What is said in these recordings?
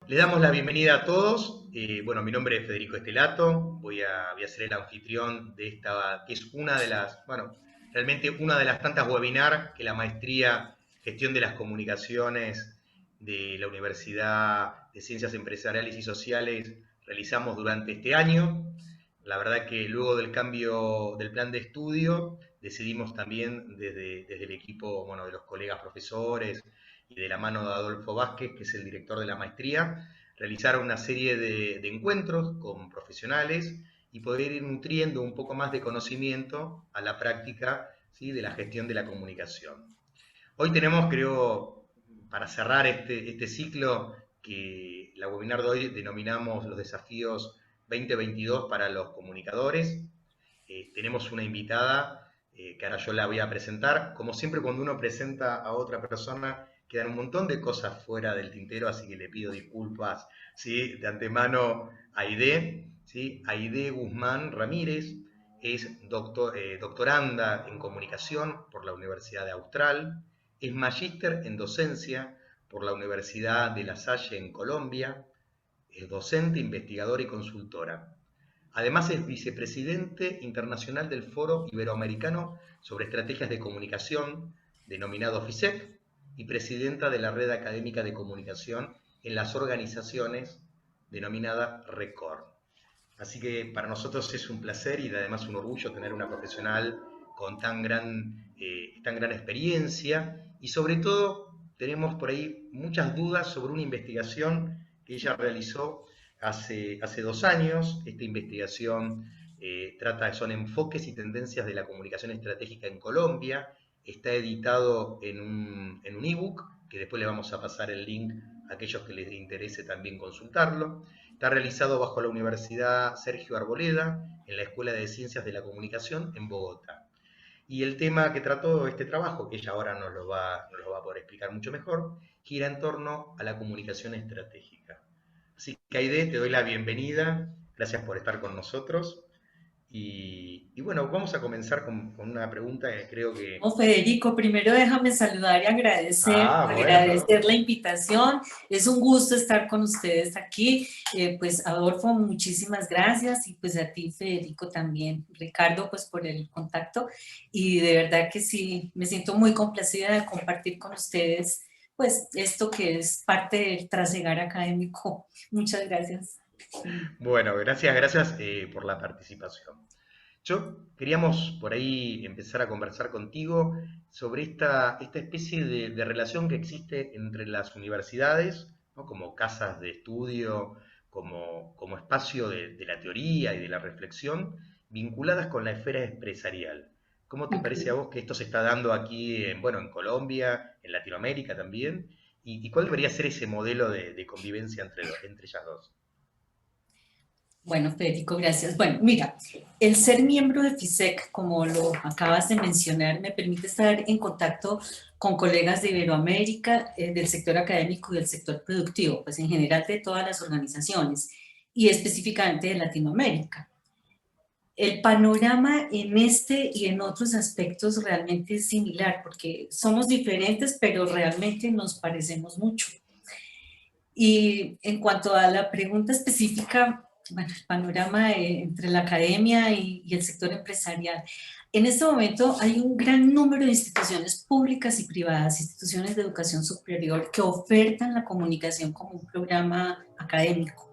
le damos la bienvenida a todos. Bueno, mi nombre es Federico Estelato, voy a ser el anfitrión de esta, que es una de las, bueno, realmente una de las tantas webinars que la Maestría Gestión de las Comunicaciones de la Universidad de Ciencias Empresariales y Sociales realizamos durante este año. La verdad que luego del cambio del plan de estudio, decidimos también desde el equipo, bueno, de los colegas profesores, y de la mano de Adolfo Vázquez, que es el director de la maestría, realizar una serie de encuentros con profesionales y poder ir nutriendo un poco más de conocimiento a la práctica, ¿sí?, de la gestión de la comunicación. Hoy tenemos, creo, para cerrar este ciclo, que la webinar de hoy denominamos los desafíos 2022 para los comunicadores. Tenemos una invitada que ahora yo la voy a presentar. Como siempre, cuando uno presenta a otra persona, quedan un montón de cosas fuera del tintero, así que le pido disculpas, ¿sí?, de antemano a Aide, ¿sí? Aide Guzmán Ramírez es doctoranda en comunicación por la Universidad de Austral, es magíster en docencia por la Universidad de La Salle en Colombia, es docente, investigadora y consultora. Además es vicepresidente internacional del Foro Iberoamericano sobre Estrategias de Comunicación, denominado FISEC, y presidenta de la Red Académica de Comunicación en las organizaciones, denominada RECOR. Así que para nosotros es un placer y además un orgullo tener una profesional con tan gran experiencia, y sobre todo tenemos por ahí muchas dudas sobre una investigación que ella realizó hace 2 años. Esta investigación son enfoques y tendencias de la comunicación estratégica en Colombia. Está editado en un ebook, que después le vamos a pasar el link a aquellos que les interese también consultarlo. Está realizado bajo la Universidad Sergio Arboleda, en la Escuela de Ciencias de la Comunicación en Bogotá. Y el tema que trató este trabajo, que ella ahora nos lo va a poder explicar mucho mejor, gira en torno a la comunicación estratégica. Así que, Aide, te doy la bienvenida. Gracias por estar con nosotros. Y bueno, vamos a comenzar con una pregunta que creo que... No, Federico, primero déjame saludar y Ah, bueno, agradecer la invitación. Es un gusto estar con ustedes aquí. Pues Adolfo, muchísimas gracias, y pues a ti, Federico, también. Ricardo, pues por el contacto, y de verdad que sí, me siento muy complacida de compartir con ustedes pues esto que es parte del trasegar académico. Muchas gracias. bueno, gracias por la participación. Yo queríamos por ahí empezar a conversar contigo sobre esta especie de relación que existe entre las universidades, ¿no?, como casas de estudio, como espacio de la teoría y de la reflexión, vinculadas con la esfera empresarial. ¿Cómo te parece a Okay. vos que esto se está dando aquí, bueno, en Colombia, en Latinoamérica también? ¿Y cuál debería ser ese modelo de convivencia entre ellas dos? Bueno, Federico, gracias. Bueno, mira, el ser miembro de FISEC, como lo acabas de mencionar, me permite estar en contacto con colegas de Iberoamérica, del sector académico y del sector productivo, pues en general de todas las organizaciones, y específicamente de Latinoamérica. El panorama en este y en otros aspectos realmente es similar, porque somos diferentes, pero realmente nos parecemos mucho. Y en cuanto a la pregunta específica, bueno, el panorama entre la academia y el sector empresarial. En este momento hay un gran número de instituciones públicas y privadas, instituciones de educación superior, que ofertan la comunicación como un programa académico,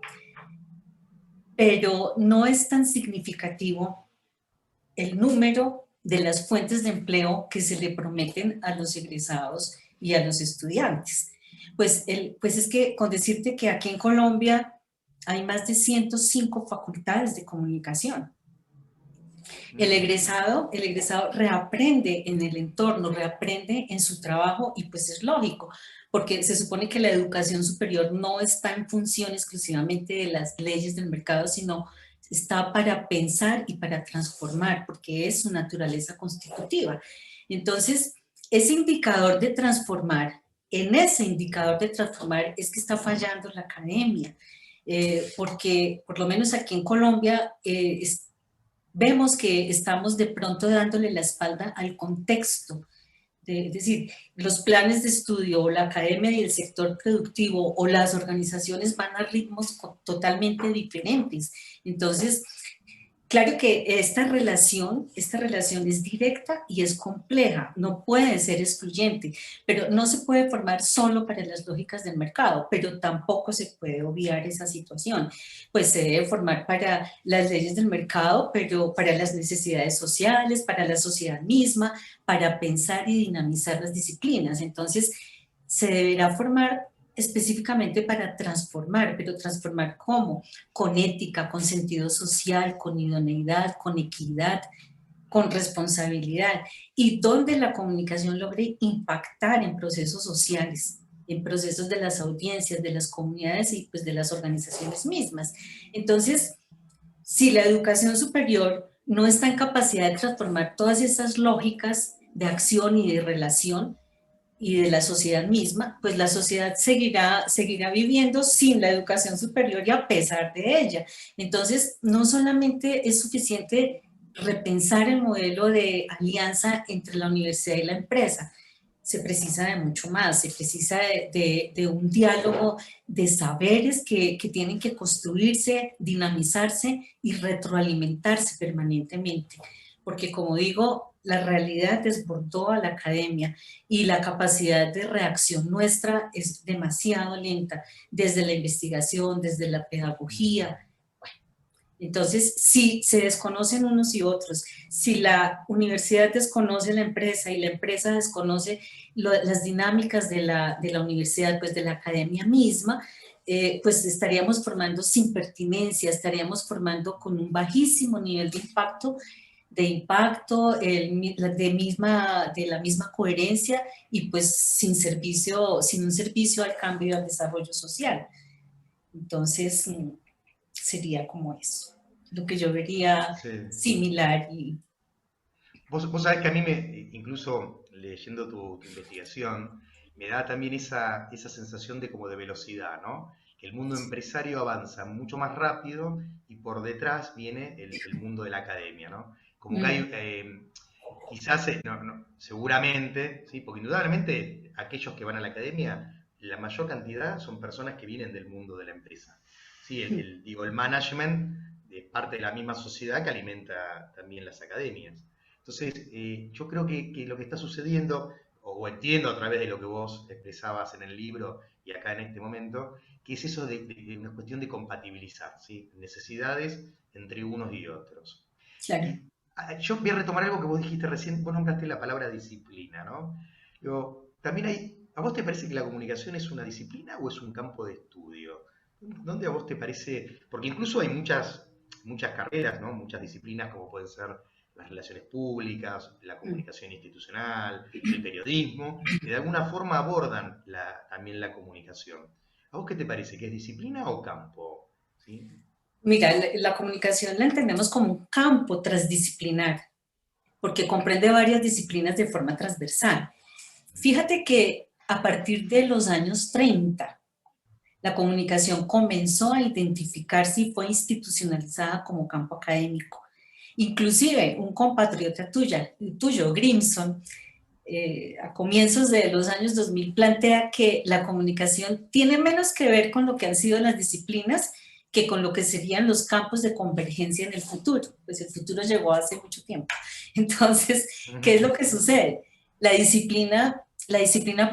pero no es tan significativo el número de las fuentes de empleo que se le prometen a los egresados y a los estudiantes. Pues es que con decirte que aquí en Colombia hay más de 105 facultades de comunicación. El egresado reaprende en el entorno, reaprende en su trabajo, y pues es lógico, porque se supone que la educación superior no está en función exclusivamente de las leyes del mercado, sino está para pensar y para transformar, porque es su naturaleza constitutiva. Entonces, ese indicador de transformar, en ese indicador de transformar es que está fallando la academia, porque por lo menos aquí en Colombia vemos que estamos de pronto dándole la espalda al contexto Es decir, los planes de estudio o la academia y el sector productivo o las organizaciones van a ritmos totalmente diferentes. Entonces, claro que esta relación es directa y es compleja, no puede ser excluyente, pero no se puede formar solo para las lógicas del mercado, pero tampoco se puede obviar esa situación. Pues se debe formar para las leyes del mercado, pero para las necesidades sociales, para la sociedad misma, para pensar y dinamizar las disciplinas. Entonces, se deberá formar específicamente para transformar, pero transformar ¿cómo? Con ética, con sentido social, con idoneidad, con equidad, con responsabilidad, y donde la comunicación logre impactar en procesos sociales, en procesos de las audiencias, de las comunidades y pues de las organizaciones mismas. Entonces, si la educación superior no está en capacidad de transformar todas esas lógicas de acción y de relación, y de la sociedad misma, pues la sociedad seguirá viviendo sin la educación superior y a pesar de ella. Entonces, no solamente es suficiente repensar el modelo de alianza entre la universidad y la empresa, se precisa de mucho más, se precisa de un diálogo de saberes que tienen que construirse, dinamizarse y retroalimentarse permanentemente. Porque como digo, la realidad desbordó a la academia y la capacidad de reacción nuestra es demasiado lenta, desde la investigación, desde la pedagogía. Entonces, si se desconocen unos y otros, si la universidad desconoce a la empresa y la empresa desconoce las dinámicas de la universidad, pues de la academia misma, pues estaríamos formando sin pertinencia, estaríamos formando con un bajísimo nivel de la misma coherencia y pues sin un servicio al cambio y al desarrollo social. Entonces, sería como eso, lo que yo vería Sí. similar. Y Vos sabés que a mí, incluso leyendo tu investigación, me da también esa sensación de como de velocidad, ¿no? Que el mundo empresario avanza mucho más rápido y por detrás viene el mundo de la academia, ¿no? Como que hay, quizás, seguramente, ¿sí? Porque indudablemente aquellos que van a la academia, la mayor cantidad son personas que vienen del mundo de la empresa. Sí, digo, el management es parte de la misma sociedad que alimenta también las academias. Entonces, yo creo que lo que está sucediendo, o entiendo a través de lo que vos expresabas en el libro y acá en este momento, que es eso de una cuestión de compatibilizar, ¿sí? Necesidades entre unos y otros. claro. Y yo voy a retomar algo que vos dijiste recién, vos nombraste la palabra disciplina, ¿no? También ¿a vos te parece que la comunicación es una disciplina o es un campo de estudio? ¿Dónde a vos te parece? Porque incluso hay muchas carreras, ¿no? Muchas disciplinas como pueden ser las relaciones públicas, la comunicación institucional, el periodismo, que de alguna forma abordan también la comunicación. ¿A vos qué te parece? ¿Que es disciplina o campo? ¿Sí? Mira, la comunicación la entendemos como un campo transdisciplinar, porque comprende varias disciplinas de forma transversal. Fíjate que a partir de los años 30, la comunicación comenzó a identificarse y fue institucionalizada como campo académico. Inclusive un compatriota tuyo, Grimson, a comienzos de los años 2000 plantea que la comunicación tiene menos que ver con lo que han sido las disciplinas que con lo que serían los campos de convergencia en el futuro, pues el futuro llegó hace mucho tiempo. Entonces, ¿qué es lo que sucede? La disciplina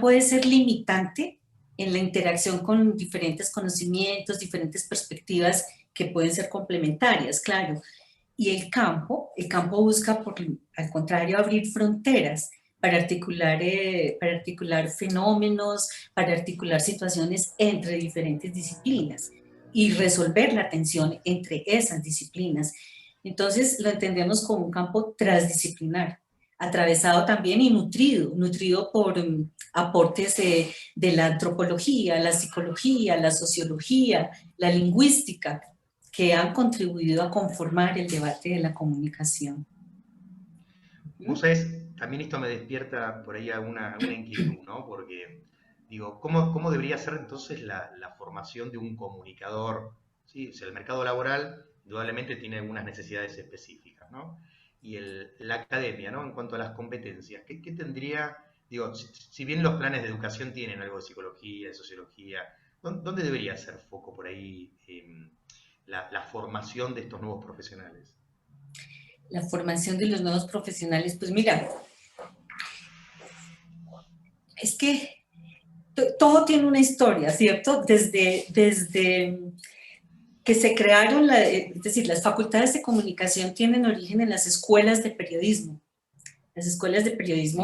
puede ser limitante en la interacción con diferentes conocimientos, diferentes perspectivas que pueden ser complementarias, claro. Y el campo busca, al contrario, abrir fronteras para articular fenómenos, para articular situaciones entre diferentes disciplinas y resolver la tensión entre esas disciplinas. Entonces lo entendemos como un campo transdisciplinar, atravesado también y nutrido por aportes de la antropología, la psicología, la sociología, la lingüística, que han contribuido a conformar el debate de la comunicación. Vos sabés, también esto me despierta por ahí alguna inquietud, ¿no? Porque, digo, ¿cómo debería ser entonces la formación de un comunicador? ¿Sí? O sea, el mercado laboral indudablemente tiene algunas necesidades específicas, ¿no? Y la academia, ¿no? En cuanto a las competencias, ¿qué tendría? digo, si bien los planes de educación tienen algo de psicología, de sociología, ¿dónde debería ser foco por ahí la formación de estos nuevos profesionales? La formación de los nuevos profesionales, pues mira, es que todo tiene una historia, ¿cierto? Desde que se crearon, es decir, las facultades de comunicación tienen origen en las escuelas de periodismo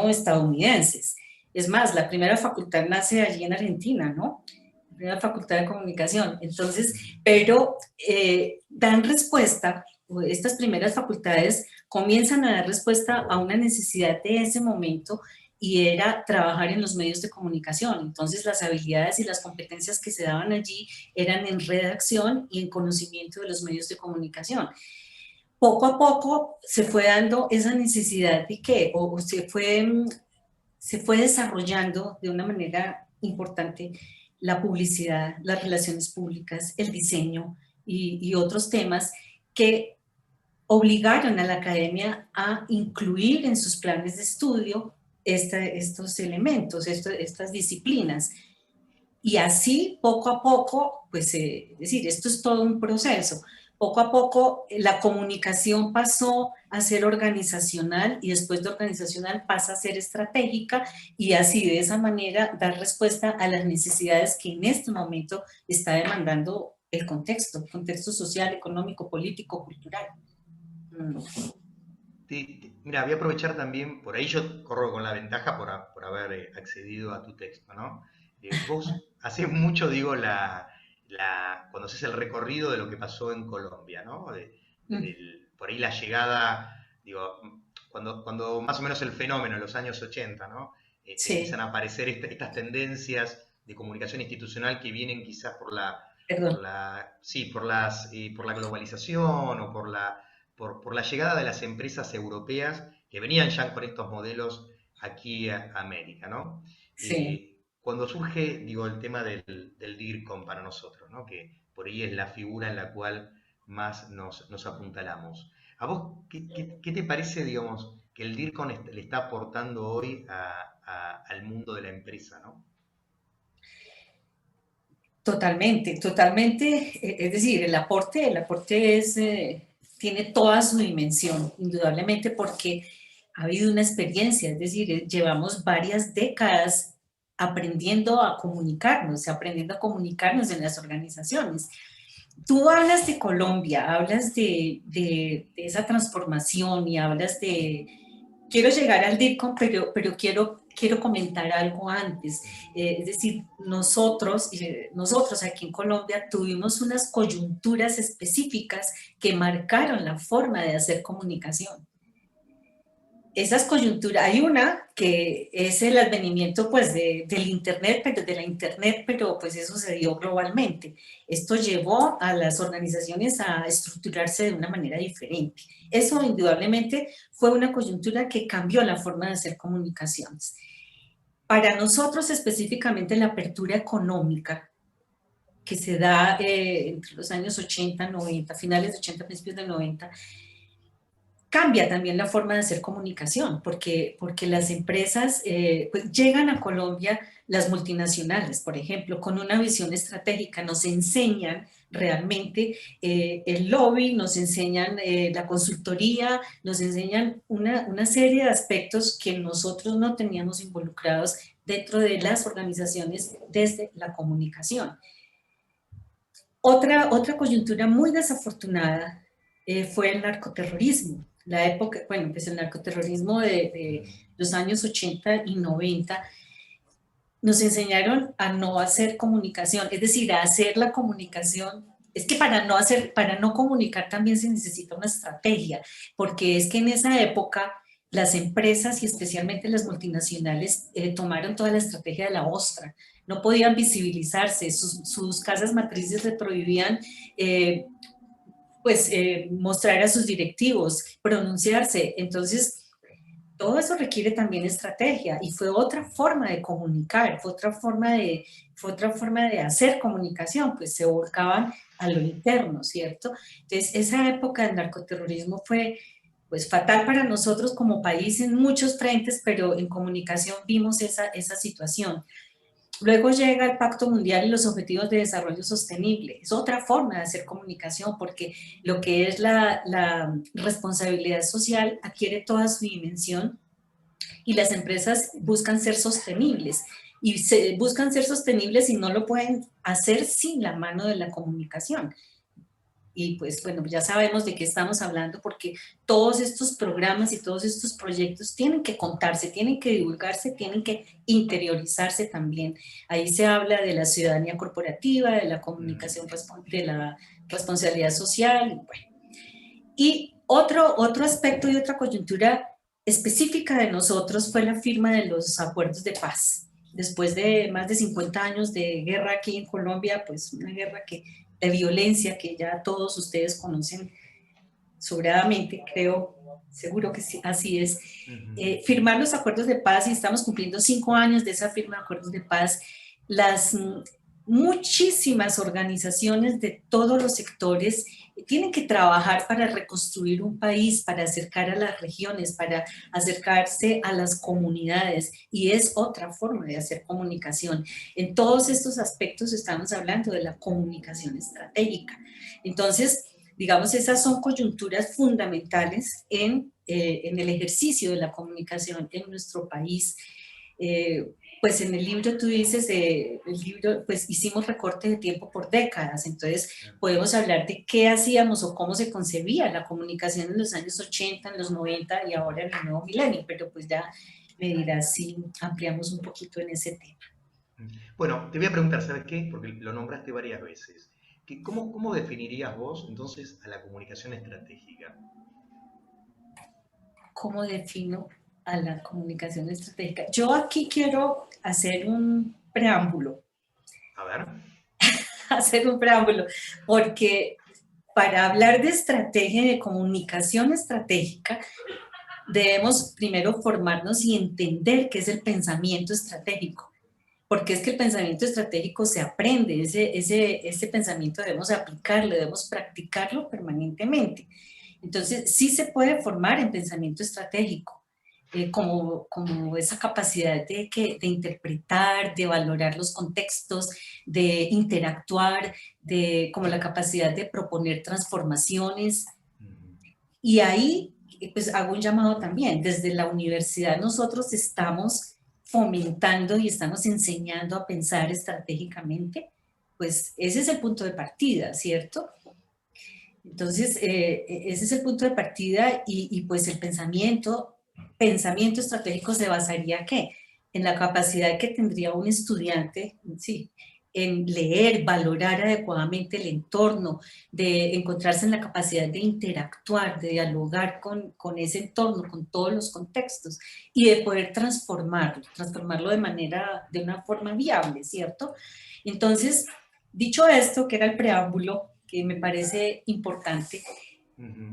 estadounidenses. Es más, la primera facultad nace allí en Argentina, ¿no? La primera facultad de comunicación. Entonces, pero dan respuesta, estas primeras facultades comienzan a dar respuesta a una necesidad de ese momento y era trabajar en los medios de comunicación. Entonces, las habilidades y las competencias que se daban allí eran en redacción y en conocimiento de los medios de comunicación. Poco a poco se fue dando esa necesidad de que, o se fue desarrollando de una manera importante la publicidad, las relaciones públicas, el diseño y otros temas que obligaron a la academia a incluir en sus planes de estudio estos elementos, estas disciplinas. Y así, poco a poco, pues, es decir, esto es todo un proceso. Poco a poco la comunicación pasó a ser organizacional y después de organizacional pasa a ser estratégica y así de esa manera dar respuesta a las necesidades que en este momento está demandando el contexto social, económico, político, cultural. Mira, voy a aprovechar también, por ahí yo corro con la ventaja por haber accedido a tu texto, ¿no? Vos hace mucho, digo, cuando haces el recorrido de lo que pasó en Colombia, ¿no? Por ahí la llegada, digo, cuando más o menos el fenómeno en los años 80, ¿no? Empiezan Sí, a aparecer estas tendencias de comunicación institucional que vienen quizás perdón. sí, por la globalización o por la llegada de las empresas europeas que venían ya con estos modelos aquí a América, ¿no? Sí. Cuando surge, digo, el tema del DIRCOM para nosotros, ¿no? Que por ahí es la figura en la cual más nos apuntalamos. ¿A vos qué te parece, digamos, que el DIRCOM le está aportando hoy al mundo de la empresa, ¿no? Totalmente, totalmente. Es decir, el aporte tiene toda su dimensión, indudablemente, porque ha habido una experiencia, es decir, llevamos varias décadas aprendiendo a comunicarnos en las organizaciones. Tú hablas de Colombia, hablas de esa transformación y hablas de, quiero llegar al DIRCOM, pero quiero comentar algo antes. Es decir, nosotros aquí en Colombia tuvimos unas coyunturas específicas que marcaron la forma de hacer comunicación. Esas coyunturas, hay una que es el advenimiento pues del Internet, pero de la Internet, pero pues eso se dio globalmente. Esto llevó a las organizaciones a estructurarse de una manera diferente. Eso indudablemente fue una coyuntura que cambió la forma de hacer comunicaciones. Para nosotros específicamente la apertura económica que se da entre los años 80, 90, finales de 80, principios de 90, cambia también la forma de hacer comunicación, porque las empresas pues llegan a Colombia, las multinacionales, por ejemplo, con una visión estratégica, nos enseñan realmente el lobby, nos enseñan la consultoría, nos enseñan una serie de aspectos que nosotros no teníamos involucrados dentro de las organizaciones desde la comunicación. Otra coyuntura muy desafortunada fue el narcoterrorismo. La época, bueno, pues el narcoterrorismo de los años 80 y 90 nos enseñaron a no hacer comunicación, es decir, a hacer la comunicación. Es que para no comunicar también se necesita una estrategia, porque es que en esa época las empresas y especialmente las multinacionales tomaron toda la estrategia de la ostra, no podían visibilizarse, sus casas matrices le prohibían mostrar a sus directivos, pronunciarse, entonces todo eso requiere también estrategia y fue otra forma de comunicar, fue otra forma de hacer comunicación, pues se volcaban a lo interno, ¿cierto? Entonces, esa época del narcoterrorismo fue pues fatal para nosotros como país en muchos frentes, pero en comunicación vimos esa situación. Luego llega el Pacto Mundial y los Objetivos de Desarrollo Sostenible. Es otra forma de hacer comunicación porque lo que es la responsabilidad social adquiere toda su dimensión y las empresas buscan ser sostenibles. Y buscan ser sostenibles y no lo pueden hacer sin la mano de la comunicación. Y pues bueno, ya sabemos de qué estamos hablando porque todos estos programas y todos estos proyectos tienen que contarse, tienen que divulgarse, tienen que interiorizarse también. Ahí se habla de la ciudadanía corporativa, de la comunicación, de la responsabilidad social. Bueno. Y otro aspecto y otra coyuntura específica de nosotros fue la firma de los acuerdos de paz. Después de más de 50 años de guerra aquí en Colombia, pues una guerra de violencia que ya todos ustedes conocen sobradamente, creo, seguro que sí, así es. Firmar los acuerdos de paz, y estamos cumpliendo 5 años de esa firma de acuerdos de paz, las muchísimas organizaciones de todos los sectores tienen que trabajar para reconstruir un país, para acercar a las regiones, para acercarse a las comunidades, y es otra forma de hacer comunicación. En todos estos aspectos estamos hablando de la comunicación estratégica. Entonces, digamos, esas son coyunturas fundamentales en el ejercicio de la comunicación en nuestro país. Pues en el libro tú dices, el libro, pues hicimos recorte de tiempo por décadas, entonces podemos hablar de qué hacíamos o cómo se concebía la comunicación en los años 80, en los 90 y ahora en el nuevo milenio, pero pues ya me dirás si ampliamos un poquito en ese tema. Bueno, te voy a preguntar, ¿sabes qué? Porque lo nombraste varias veces. ¿Cómo definirías vos entonces a la comunicación estratégica? ¿Cómo defino a la comunicación estratégica? Yo aquí quiero hacer un preámbulo. A ver. Hacer un preámbulo, porque para hablar de estrategia y de comunicación estratégica, debemos primero formarnos y entender qué es el pensamiento estratégico, porque es que el pensamiento estratégico se aprende, ese pensamiento debemos aplicarlo, debemos practicarlo permanentemente. Entonces, sí se puede formar en pensamiento estratégico, como esa capacidad de interpretar, de valorar los contextos, de interactuar, como la capacidad de proponer transformaciones. Y ahí, pues hago un llamado también, desde la universidad nosotros estamos fomentando y estamos enseñando a pensar estratégicamente, pues ese es el punto de partida, ¿cierto? Entonces, ese es el punto de partida y pues el pensamiento estratégico se basaría ¿qué? En la capacidad que tendría un estudiante, sí, en leer, valorar adecuadamente el entorno, de encontrarse en la capacidad de interactuar, de dialogar con ese entorno, con todos los contextos y de poder transformarlo de una forma viable, ¿cierto? Entonces, dicho esto, que era el preámbulo, que me parece importante,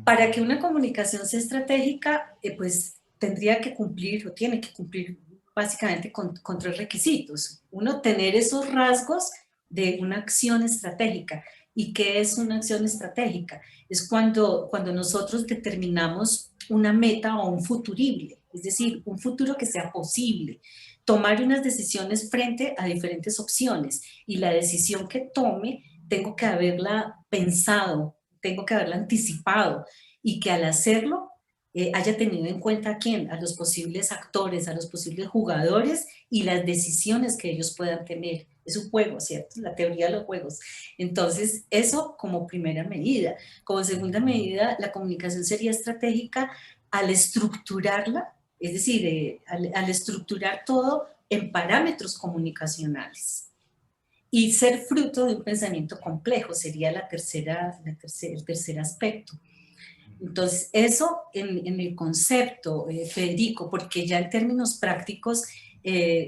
para que una comunicación sea estratégica, pues tendría que cumplir o tiene que cumplir básicamente con 3 requisitos. Uno, tener esos rasgos de una acción estratégica. ¿Y qué es una acción estratégica? Es cuando nosotros determinamos una meta o un futurible, es decir, un futuro que sea posible, tomar unas decisiones frente a diferentes opciones y la decisión que tome tengo que haberla pensado, tengo que haberla anticipado y que al hacerlo haya tenido en cuenta a quién, a los posibles actores, a los posibles jugadores y las decisiones que ellos puedan tener. Es un juego, ¿cierto? La teoría de los juegos. Entonces, eso como primera medida. Como segunda medida, la comunicación sería estratégica al estructurarla, es decir, al estructurar todo en parámetros comunicacionales. Y ser fruto de un pensamiento complejo sería el tercer aspecto. Entonces, eso en el concepto, Federico, porque ya en términos prácticos,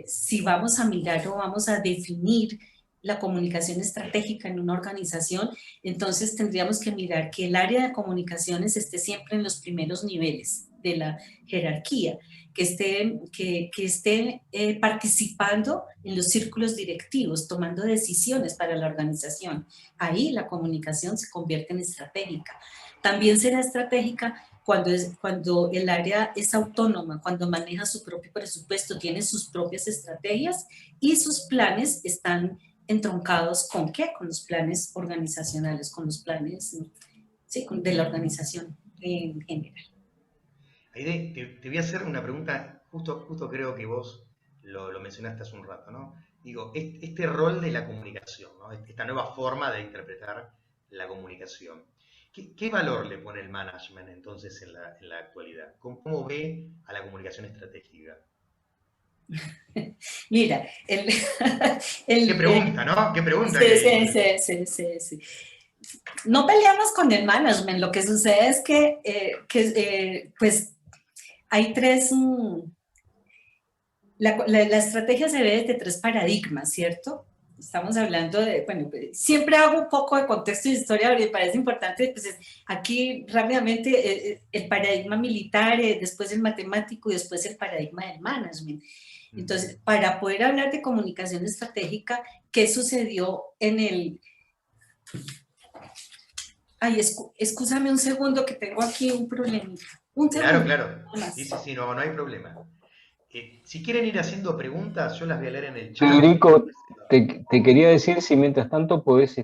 si vamos a mirar o vamos a definir la comunicación estratégica en una organización, entonces tendríamos que mirar que el área de comunicaciones esté siempre en los primeros niveles de la jerarquía, que esté participando en los círculos directivos, tomando decisiones para la organización. Ahí la comunicación se convierte en estratégica. También será estratégica cuando el área es autónoma, cuando maneja su propio presupuesto, tiene sus propias estrategias y sus planes están entroncados ¿con qué? Con los planes organizacionales, con los planes, sí, de la organización en general. Aide, te voy a hacer una pregunta, justo creo que vos lo mencionaste hace un rato, ¿no? Digo, este rol de la comunicación, ¿no? Esta nueva forma de interpretar la comunicación. ¿Qué valor le pone el management entonces en la actualidad? ¿Cómo ve a la comunicación estratégica? Mira, Qué pregunta, ¿no? Qué pregunta sí, que... sí. No peleamos con el management, lo que sucede es que pues hay tres, la estrategia se ve desde tres paradigmas, ¿cierto? Estamos hablando de, bueno, siempre hago un poco de contexto y historia, porque me parece importante, pues aquí rápidamente el paradigma militar, después el matemático y después el paradigma del management. Entonces, para poder hablar de comunicación estratégica, ¿qué sucedió en el... Ay, excúsame un segundo que tengo aquí un problemita. Un Claro, segundo. claro. Sí, no hay problema. Si quieren ir haciendo preguntas, yo las voy a leer en el chat. Federico, te quería decir si mientras tanto podés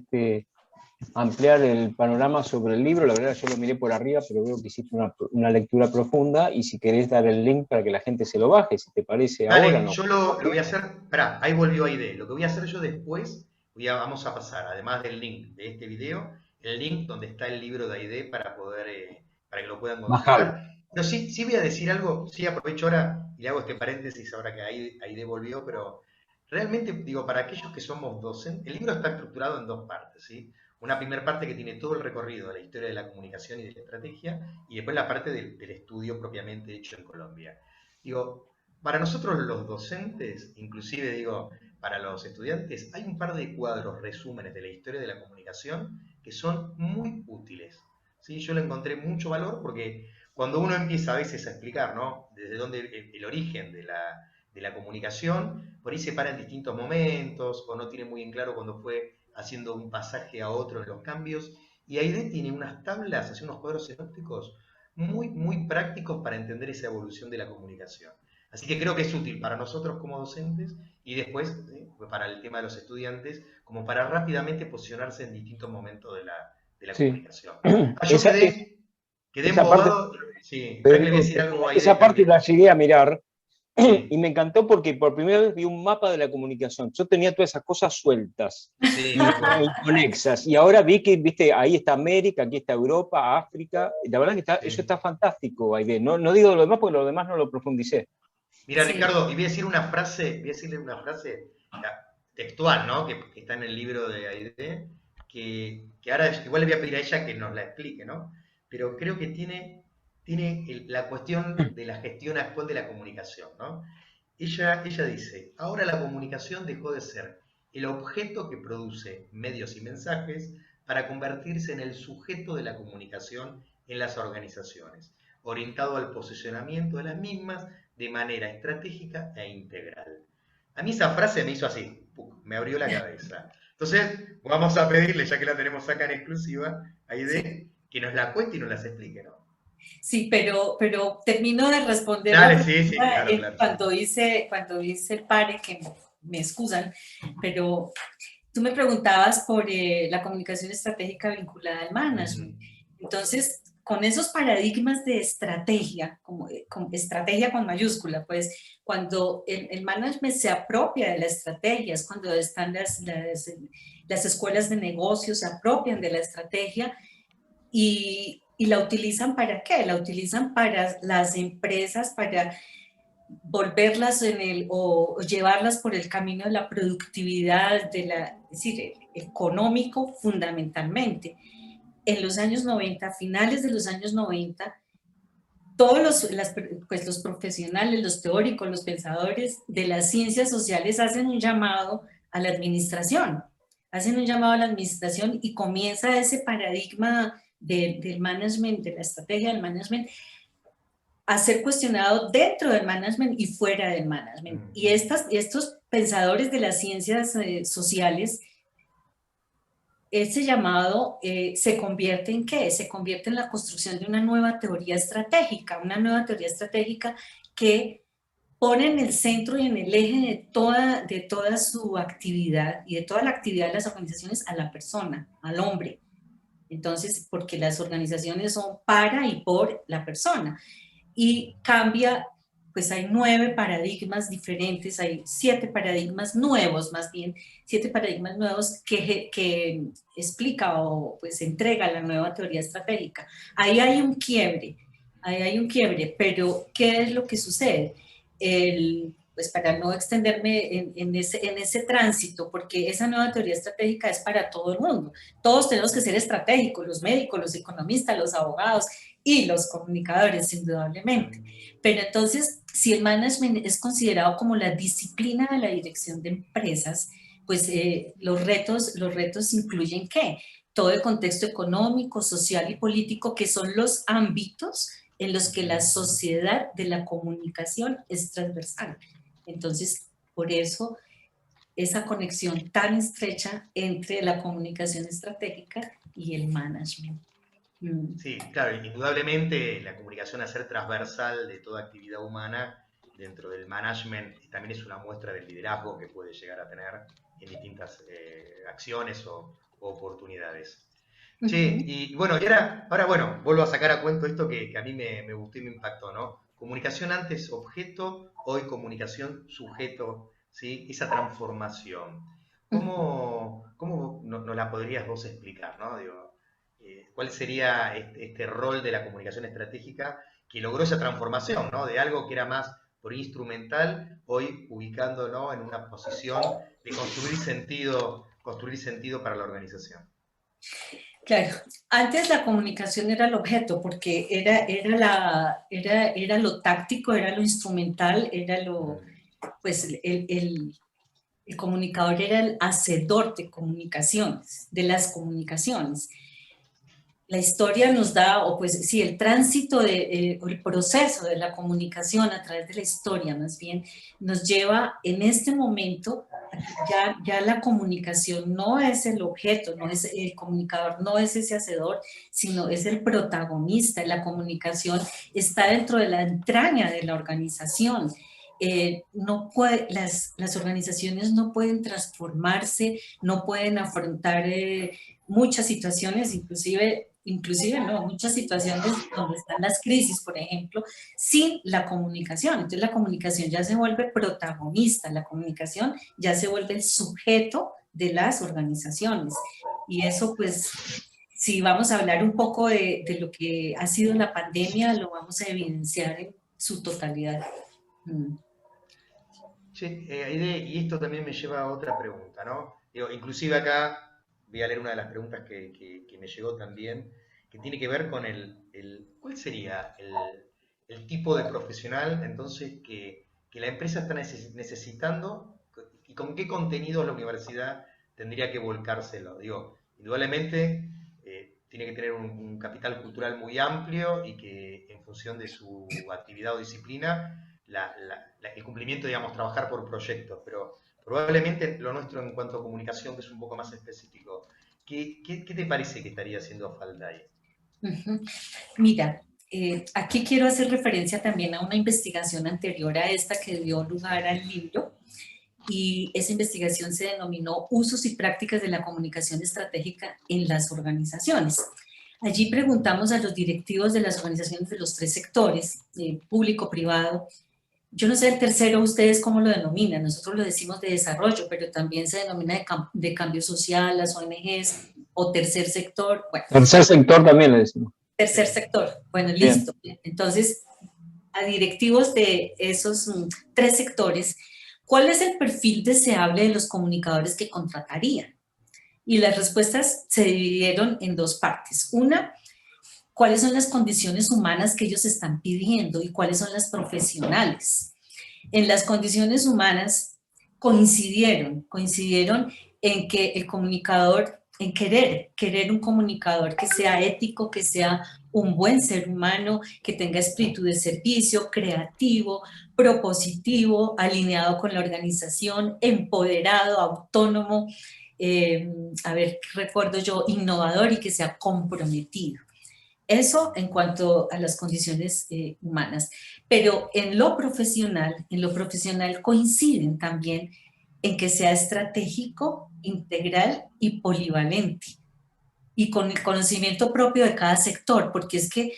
ampliar el panorama sobre el libro. La verdad yo lo miré por arriba, pero veo que hiciste una lectura profunda, y si querés dar el link para que la gente se lo baje, si te parece ahora, Dale, ¿no? yo lo voy a hacer. Pará, ahí volvió Aide. Lo que voy a hacer yo después, vamos a pasar, además del link de este video, el link donde está el libro de Aide para que lo puedan Bajarlo. consultar. Pero sí voy a decir algo, sí aprovecho ahora y le hago este paréntesis ahora que Aide volvió, pero realmente digo, para aquellos que somos docentes, el libro está estructurado en dos partes, ¿sí? Una primera parte que tiene todo el recorrido de la historia de la comunicación y de la estrategia, y después la parte del estudio propiamente hecho en Colombia. Digo, para nosotros los docentes, inclusive digo, para los estudiantes, hay un par de cuadros, resúmenes de la historia de la comunicación que son muy útiles. ¿Sí? Yo le encontré mucho valor porque cuando uno empieza a veces a explicar, ¿no? Desde dónde el origen de la comunicación, por ahí se para en distintos momentos o no tiene muy en claro cuando fue haciendo un pasaje a otro en los cambios. Y Aide tiene unas tablas, así unos cuadros sinópticos muy prácticos para entender esa evolución de la comunicación. Así que creo que es útil para nosotros como docentes y después para el tema de los estudiantes, como para rápidamente posicionarse en distintos momentos de la Sí. comunicación. Yo quedé Esa parte, embobado. Sí, para que le voy a Federico, decir algo ahí esa parte también. la llegué a mirar. Sí, Y me encantó porque por primera vez vi un mapa de la comunicación. Yo tenía todas esas cosas sueltas sí, tal cual. inconexas, y ahora vi que, viste, ahí está América, aquí está Europa, África. La verdad que eso Sí. está fantástico, Aide. No digo lo demás porque lo demás no lo profundicé. Mira, Sí. Ricardo, y voy a decirle una frase textual, ¿no? Que está en el libro de Aide, que ahora igual le voy a pedir a ella que nos la explique, ¿no? Pero creo que tiene la cuestión de la gestión actual de la comunicación, ¿no? Ella dice, ahora la comunicación dejó de ser el objeto que produce medios y mensajes para convertirse en el sujeto de la comunicación en las organizaciones, orientado al posicionamiento de las mismas de manera estratégica e integral. A mí esa frase me hizo así, me abrió la cabeza. Entonces, vamos a pedirle, ya que la tenemos acá en exclusiva, a Sí. Aide, que nos la cuente y nos las explique, ¿no? Sí, pero termino de responder la Dale, sí, pregunta claro, sí. cuando hice el pare, que me excusan, pero tú me preguntabas por la comunicación estratégica vinculada al Ujú. management. Entonces, con esos paradigmas de estrategia, como con estrategia con mayúscula, pues cuando el management se apropia de la estrategia, es cuando están las escuelas de negocios se apropian de la estrategia y la utilizan ¿para qué? La utilizan para las empresas, para volverlas o llevarlas por el camino de la productividad, es decir, económico fundamentalmente. En los años 90, finales de los años 90, todos los profesionales, los teóricos, los pensadores de las ciencias sociales hacen un llamado a la administración, y comienza ese paradigma del management, de la estrategia del management, a ser cuestionado dentro del management y fuera del management. Y estos pensadores de las ciencias sociales ese llamado se convierte ¿en qué? Se convierte en la construcción de una nueva teoría estratégica que pone en el centro y en el eje de toda su actividad y de toda la actividad de las organizaciones a la persona, al hombre. Entonces, porque las organizaciones son para y por la persona. Y cambia, pues hay 9 paradigmas diferentes, hay 7 paradigmas nuevos, más bien 7 paradigmas nuevos que explica o pues entrega la nueva teoría estratégica. Ahí hay un quiebre, pero ¿qué es lo que sucede? Pues para no extenderme en ese tránsito, porque esa nueva teoría estratégica es para todo el mundo. Todos tenemos que ser estratégicos, los médicos, los economistas, los abogados y los comunicadores, indudablemente. Pero entonces, si el management es considerado como la disciplina de la dirección de empresas, pues los retos incluyen ¿qué? Todo el contexto económico, social y político, que son los ámbitos en los que la sociedad de la comunicación es transversal. Entonces, por eso, esa conexión tan estrecha entre la comunicación estratégica y el management. Sí, claro, indudablemente la comunicación a ser transversal de toda actividad humana dentro del management también es una muestra del liderazgo que puede llegar a tener en distintas acciones o oportunidades. Che, y bueno, ahora bueno, vuelvo a sacar a cuento esto que a mí me gustó y me impactó, ¿no? Comunicación antes objeto, hoy comunicación sujeto, ¿sí? Esa transformación. ¿Cómo nos la podrías vos explicar, ¿no? Digo, ¿cuál sería este rol de la comunicación estratégica que logró esa transformación, ¿no? De algo que era más por instrumental, hoy ubicándolo en una posición de construir sentido para la organización. Claro, antes la comunicación era el objeto, porque era lo táctico, era lo instrumental, pues el comunicador era el hacedor de comunicaciones, de las comunicaciones. La historia nos da, o pues sí, el tránsito, el proceso de la comunicación a través de la historia más bien, nos lleva en este momento, ya la comunicación no es el objeto, no es el comunicador, no es ese hacedor, sino es el protagonista. La comunicación está dentro de la entraña de la organización. Las organizaciones no pueden transformarse, no pueden afrontar muchas situaciones, inclusive no, muchas situaciones donde están las crisis, por ejemplo, sin la comunicación. Entonces la comunicación ya se vuelve protagonista, la comunicación ya se vuelve el sujeto de las organizaciones. Y eso pues, si vamos a hablar un poco de lo que ha sido la pandemia, lo vamos a evidenciar en su totalidad. Che, Aide, y esto también me lleva a otra pregunta, ¿no? Digo, inclusive acá voy a leer una de las preguntas que me llegó también, que tiene que ver con ¿cuál sería el tipo de profesional entonces que la empresa está necesitando y con qué contenido la universidad tendría que volcárselo? Digo, indudablemente tiene que tener un capital cultural muy amplio y que en función de su actividad o disciplina el cumplimiento, digamos, trabajar por proyectos, pero probablemente lo nuestro en cuanto a comunicación, que es un poco más específico, ¿qué te parece que estaría haciendo falta ahí? Mira, aquí quiero hacer referencia también a una investigación anterior a esta que dio lugar al libro, y esa investigación se denominó Usos y prácticas de la comunicación estratégica en las organizaciones. Allí preguntamos a los directivos de las organizaciones de los 3 sectores, público, privado. Yo no sé el tercero, ustedes cómo lo denominan, nosotros lo decimos de desarrollo, pero también se denomina de cambio social, las ONGs o tercer sector. Bueno, tercer sector también le decimos. Tercer sector, bueno, listo. Bien. Entonces, a directivos de esos 3 sectores, ¿cuál es el perfil deseable de los comunicadores que contratarían? Y las respuestas se dividieron en 2 partes. Una, ¿cuáles son las condiciones humanas que ellos están pidiendo y cuáles son las profesionales? En las condiciones humanas coincidieron en que el comunicador, en querer un comunicador que sea ético, que sea un buen ser humano, que tenga espíritu de servicio, creativo, propositivo, alineado con la organización, empoderado, autónomo, a ver, recuerdo yo, innovador y que sea comprometido. Eso en cuanto a las condiciones humanas. Pero en lo profesional coinciden también en que sea estratégico, integral y polivalente. Y con el conocimiento propio de cada sector, porque es que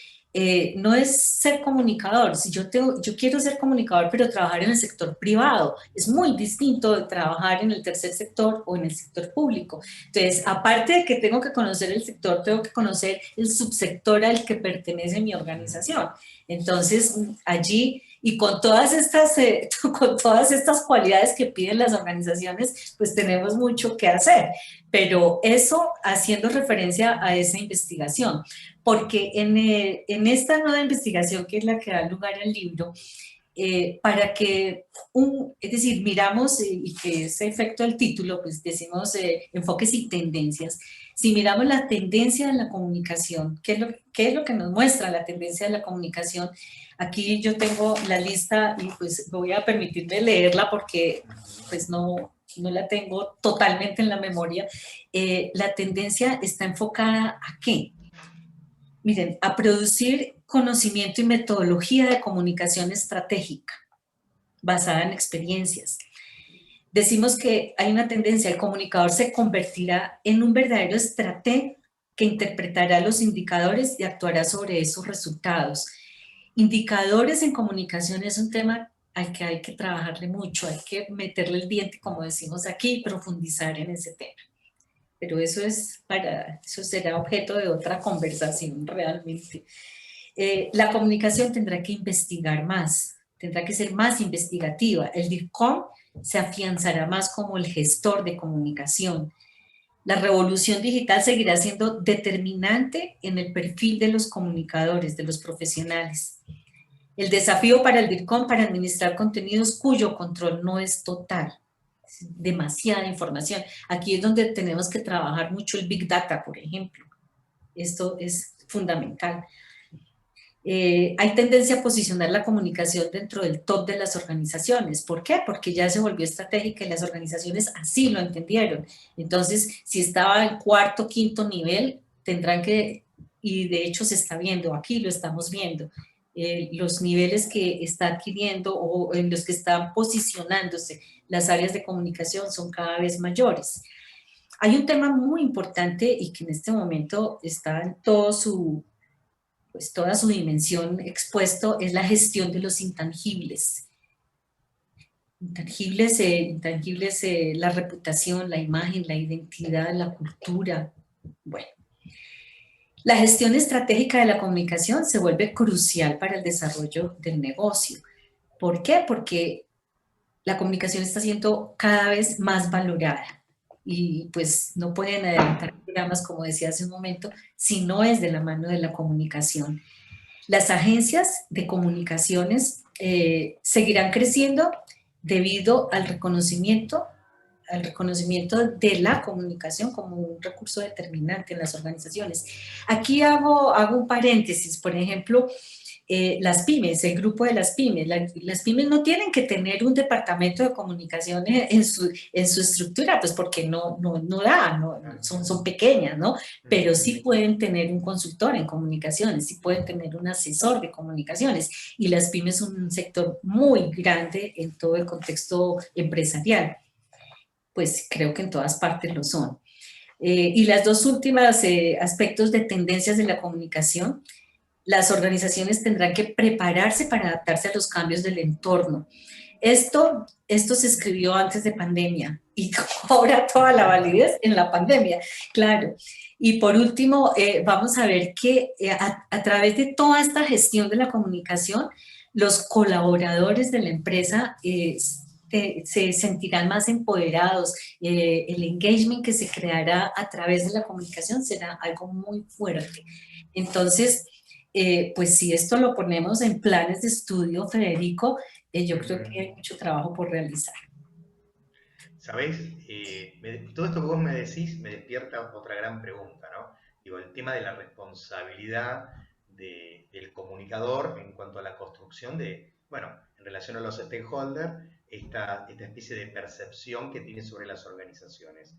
no es ser comunicador. Si yo quiero ser comunicador, pero trabajar en el sector privado, es muy distinto de trabajar en el tercer sector o en el sector público. Entonces, aparte de que tengo que conocer el sector, tengo que conocer el subsector al que pertenece mi organización. Entonces, allí, y con todas estas cualidades que piden las organizaciones, pues tenemos mucho que hacer. Pero eso haciendo referencia a esa investigación, porque en esta nueva investigación, que es la que da lugar al libro, para que, es decir, miramos, y que ese efecto del título, pues decimos enfoques y tendencias. Si miramos la tendencia de la comunicación, qué es lo que nos muestra la tendencia de la comunicación? Aquí yo tengo la lista y pues voy a permitirme leerla porque pues no la tengo totalmente en la memoria. La tendencia está enfocada ¿a qué? Miren, a producir conocimiento y metodología de comunicación estratégica basada en experiencias. Decimos que hay una tendencia, el comunicador se convertirá en un verdadero estratega que interpretará los indicadores y actuará sobre esos resultados. Indicadores en comunicación es un tema al que hay que trabajarle mucho, hay que meterle el diente, como decimos aquí, y profundizar en ese tema. Pero eso será objeto de otra conversación realmente. La comunicación tendrá que investigar más, tendrá que ser más investigativa. El DIRCOM se afianzará más como el gestor de comunicación. La revolución digital seguirá siendo determinante en el perfil de los comunicadores, de los profesionales. El desafío para el DIRCOM para administrar contenidos cuyo control no es total. Demasiada información. Aquí es donde tenemos que trabajar mucho el Big Data, por ejemplo. Esto es fundamental. Hay tendencia a posicionar la comunicación dentro del top de las organizaciones. ¿Por qué? Porque ya se volvió estratégica y las organizaciones así lo entendieron. Entonces, si estaba en cuarto, quinto nivel, tendrán que, y de hecho se está viendo, aquí lo estamos viendo, los niveles que está adquiriendo o en los que están posicionándose las áreas de comunicación son cada vez mayores. Hay un tema muy importante y que en este momento está en toda su dimensión expuesto, es la gestión de los intangibles. Intangibles, la reputación, la imagen, la identidad, la cultura. Bueno, la gestión estratégica de la comunicación se vuelve crucial para el desarrollo del negocio. ¿Por qué? Porque la comunicación está siendo cada vez más valorada y pues no pueden adelantar programas, como decía hace un momento, si no es de la mano de la comunicación. Las agencias de comunicaciones seguirán creciendo debido al reconocimiento de la comunicación como un recurso determinante en las organizaciones. Aquí hago un paréntesis, por ejemplo, las pymes, el grupo de las pymes. Las pymes no tienen que tener un departamento de comunicación en su estructura, pues porque no da, son pequeñas, ¿no? Pero sí pueden tener un consultor en comunicaciones, sí pueden tener un asesor de comunicaciones. Y las pymes son un sector muy grande en todo el contexto empresarial. Pues creo que en todas partes lo son. Y las dos últimas aspectos de tendencias de la comunicación: las organizaciones tendrán que prepararse para adaptarse a los cambios del entorno. Esto se escribió antes de pandemia y cobra toda la validez en la pandemia, claro. Y por último, vamos a ver que a través de toda esta gestión de la comunicación, los colaboradores de la empresa se sentirán más empoderados. El engagement que se creará a través de la comunicación será algo muy fuerte. Entonces, pues si esto lo ponemos en planes de estudio, Federico, yo creo que hay mucho trabajo por realizar. ¿Sabés? Todo esto que vos me decís me despierta otra gran pregunta, ¿no? Digo, el tema de la responsabilidad del comunicador en cuanto a la construcción bueno, en relación a los stakeholders, esta especie de percepción que tiene sobre las organizaciones.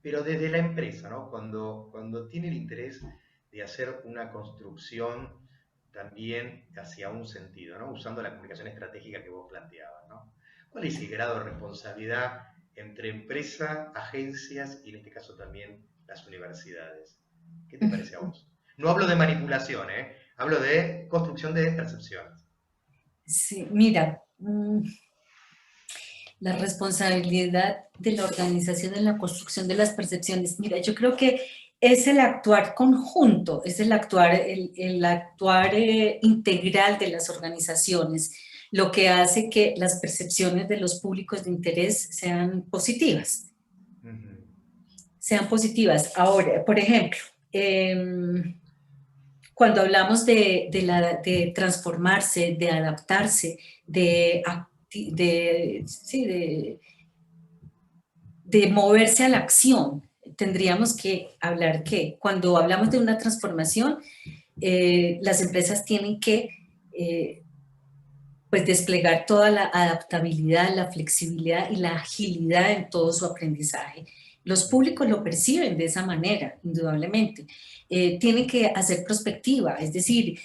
pero desde la empresa, ¿no? Cuando tiene el interés de hacer una construcción también hacia un sentido, ¿no? Usando la comunicación estratégica que vos planteabas, ¿no? ¿Cuál es el grado de responsabilidad entre empresa, agencias y en este caso también las universidades? ¿Qué te parece a vos? No hablo de manipulación, ¿eh? Hablo de construcción de percepciones. Sí, mira, la responsabilidad de la organización en la construcción de las percepciones. Mira, yo creo que es el actuar conjunto, es el actuar integral de las organizaciones, lo que hace que las percepciones de los públicos de interés sean positivas. Uh-huh. Sean positivas. Ahora, por ejemplo, cuando hablamos de transformarse, de adaptarse, sí, de moverse a la acción, tendríamos que hablar que cuando hablamos de una transformación, las empresas tienen que pues desplegar toda la adaptabilidad, la flexibilidad y la agilidad en todo su aprendizaje. Los públicos lo perciben de esa manera, indudablemente. Tienen que hacer prospectiva, es decir,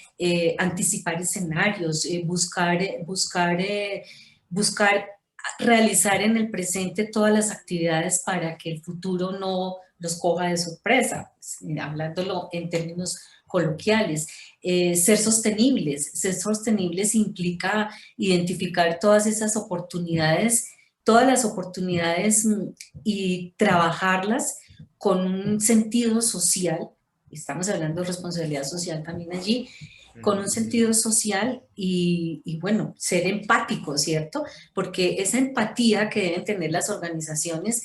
anticipar escenarios, buscar realizar en el presente todas las actividades para que el futuro no los coja de sorpresa, hablándolo en términos coloquiales. Ser sostenibles implica identificar todas esas oportunidades, todas las oportunidades y trabajarlas con un sentido social. Estamos hablando de responsabilidad social también allí, con un sentido social y bueno, ser empático, ¿cierto? Porque esa empatía que deben tener las organizaciones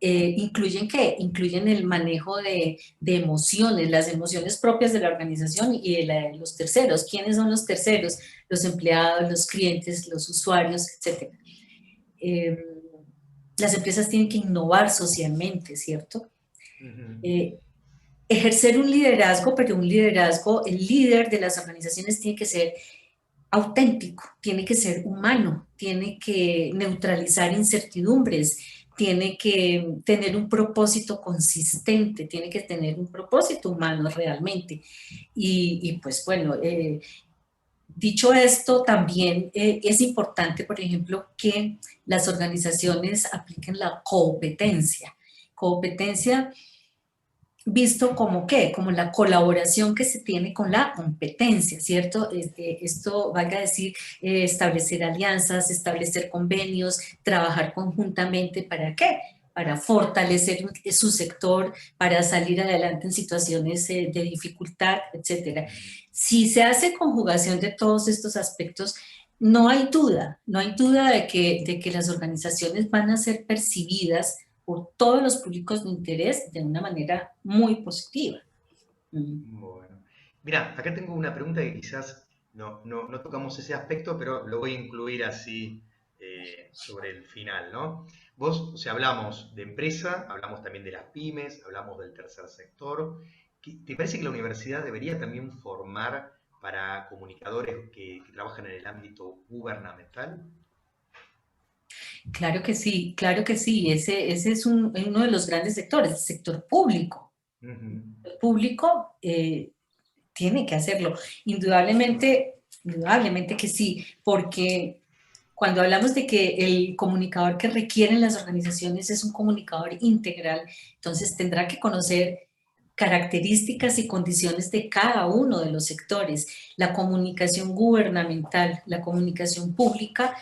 incluyen ¿qué? Incluyen el manejo de emociones, las emociones propias de la organización y de los terceros. ¿Quiénes son los terceros? Los empleados, los clientes, los usuarios, etc. Las empresas tienen que innovar socialmente, ¿cierto? Uh-huh. Ejercer un liderazgo, pero un liderazgo, el líder de las organizaciones tiene que ser auténtico, tiene que ser humano, tiene que neutralizar incertidumbres, tiene que tener un propósito consistente, tiene que tener un propósito humano realmente. Y pues bueno, dicho esto, también es importante, por ejemplo, que las organizaciones apliquen la competencia. Competencia visto como qué, como la colaboración que se tiene con la competencia, ¿cierto? Esto valga decir, establecer alianzas, establecer convenios, trabajar conjuntamente, ¿para qué? Para fortalecer su sector, para salir adelante en situaciones de dificultad, etcétera. Si se hace conjugación de todos estos aspectos, no hay duda de que las organizaciones van a ser percibidas por todos los públicos de interés de una manera muy positiva. Bueno, mira, acá tengo una pregunta que quizás no tocamos ese aspecto, pero lo voy a incluir así sobre el final, ¿no? Vos, o sea, hablamos de empresa, hablamos también de las pymes, hablamos del tercer sector. ¿Te parece que la universidad debería también formar para comunicadores que trabajan en el ámbito gubernamental? Claro que sí, claro que sí. Ese es uno de los grandes sectores, el sector público. Uh-huh. El público tiene que hacerlo. Indudablemente que sí, porque cuando hablamos de que el comunicador que requieren las organizaciones es un comunicador integral, entonces tendrá que conocer características y condiciones de cada uno de los sectores. La comunicación gubernamental, la comunicación pública,